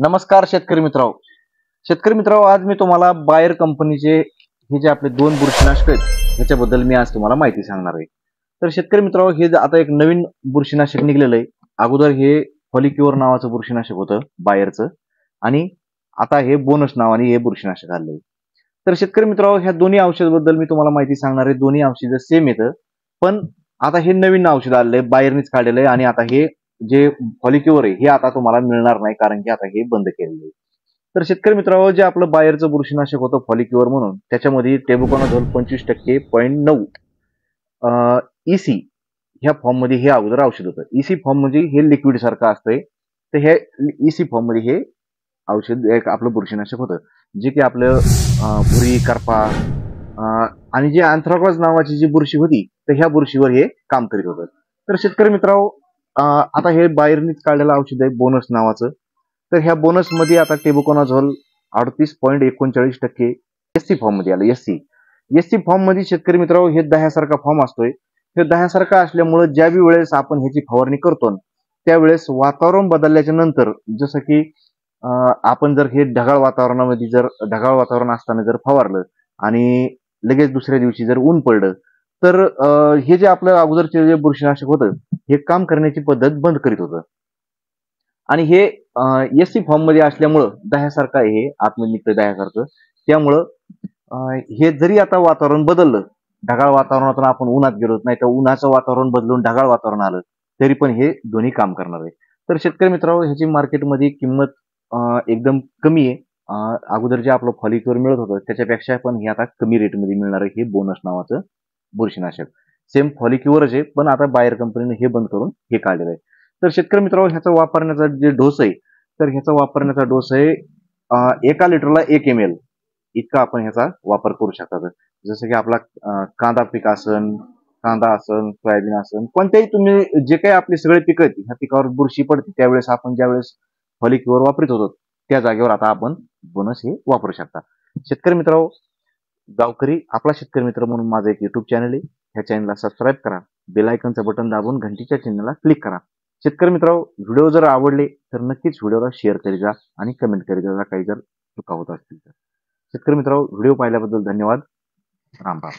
नमस्कार शेतकरी मित्रांनो. आज मी तुम्हाला बायर कंपनीचे हे जे आपले दोन बुरशीनाशक आहेत ह्याच्याबद्दल मी आज तुम्हाला माहिती सांगणार आहे. तर शेतकरी मित्रांनो, हे आता एक नवीन बुरशीनाशक निघलेलं आहे. अगोदर हे फॉलिक्युअर नावाचं बुरशीनाशक होतं बायरचं, आणि आता हे बोनस नावाने हे बुरशीनाशक आलंय. तर शेतकरी मित्रांनो, ह्या दोन्ही औषधाबद्दल मी तुम्हाला माहिती सांगणार आहे. दोन्ही औषधं सेम येतं, पण आता हे नवीन औषध आलंय, बायरनीच काढलेलं आहे. आणि आता हे जे फॉलिक्युअर आहे हे आता तुम्हाला मिळणार नाही, कारण की आता हे बंद केलेलं आहे. तर शेतकरी मित्रांनो, जे आपलं बायरचं बुरशीनाशक होतं फॉलिक्युअर म्हणून, त्याच्यामध्ये टेबुकॉनाझोल 25% 0.9 EC ह्या फॉर्म मध्ये हे अगोदर औषध होतं. EC फॉर्म म्हणजे हे लिक्विड सारखं असतंय. तर हे EC फॉर्म मध्ये हे औषध एक आपलं बुरशीनाशक होतं, जे की आपलं भुरी, करपा आणि जे अँथ्राकॉज नावाची जी बुरशी होती, तर ह्या बुरशीवर हे काम करीत होतं. तर शेतकरी मित्रांनो, आता हे बाहेरनीच काढलेलं औषध आहे बोनस नावाचं. तर ह्या बोनस मध्ये आता टेबुकॉनाझोल 38.39% SC फॉर्म मध्ये आलं. SC फॉर्म मध्ये शेतकरी मित्रांनो, हे दह्यासारखा फॉर्म असतोय. हे दह्यासारखा असल्यामुळे ज्या बी वेळेस आपण ह्याची फवारणी करतो, त्यावेळेस वातावरण बदलल्याच्या नंतर, जसं की आपण जर हे ढगाळ वातावरणामध्ये जर ढगाळ वातावरण असताना जर फवारलं आणि लगेच दुसऱ्या दिवशी जर ऊन पडलं, तर हे जे आपलं अगोदरचे जे बुरशीनाशक होतं हे काम करण्याची पद्धत बंद करीत होतं. आणि हे SC फॉर्म मध्ये असल्यामुळं दह्यासारखं आहे, हे आतमध्ये निघतं दह्यासारखं. त्यामुळं हे जरी आता वातावरण बदललं, ढगाळ वातावरणातून आपण उन्हात गेलो, नाही तर उन्हाचं वातावरण बदलून ढगाळ वातावरण आलं, तरी पण हे दोन्ही काम करणार आहे. तर शेतकरी मित्रांनो, ह्याची मार्केटमध्ये किंमत एकदम कमी आहे. अगोदर जे आपलं फॉलिक्युअर मिळत होतं त्याच्यापेक्षा पण हे आता कमी रेटमध्ये मिळणार आहे, हे बोनस नावाचं बुरशीनाशक. सेम फॉलिक्युअरच आहे, पण आता बायर कंपनीने हे बंद करून हे काढलेलं आहे. तर शेतकरी मित्रांनो, ह्याचा वापरण्याचा जे डोस आहे, तर ह्याचा वापरण्याचा डोस आहे 1 लिटरला 1 ml इतका आपण ह्याचा वापर करू शकता. जसं की आपला कांदा पीक असन, कांदा असन, सोयाबीन असन, कोणत्याही तुम्ही जे काही आपली सगळे पिकं आहेत, ह्या पिकावर बुरशी पडते, त्यावेळेस आपण ज्यावेळेस फॉलिक्युअर वापरत होतो, त्या जागेवर आता आपण बोनस हे वापरू शकता. शेतकरी मित्रांनो, गावकरी आपला शेतकरी मित्र म्हणून माझं एक युट्यूब चॅनल आहे. ह्या चॅनलला सबस्क्राईब करा, बेल आयकॉनचं बटन दाबून घंटीच्या चिन्हाला क्लिक करा. शेतकरी मित्रांनो, व्हिडिओ जर आवडले तर नक्कीच व्हिडिओला शेअर करी जा आणि कमेंट करी जा, काही जर चुका होत असतील तर. शेतकरी मित्रांनो, व्हिडिओ पाहिल्याबद्दल धन्यवाद. राम राम.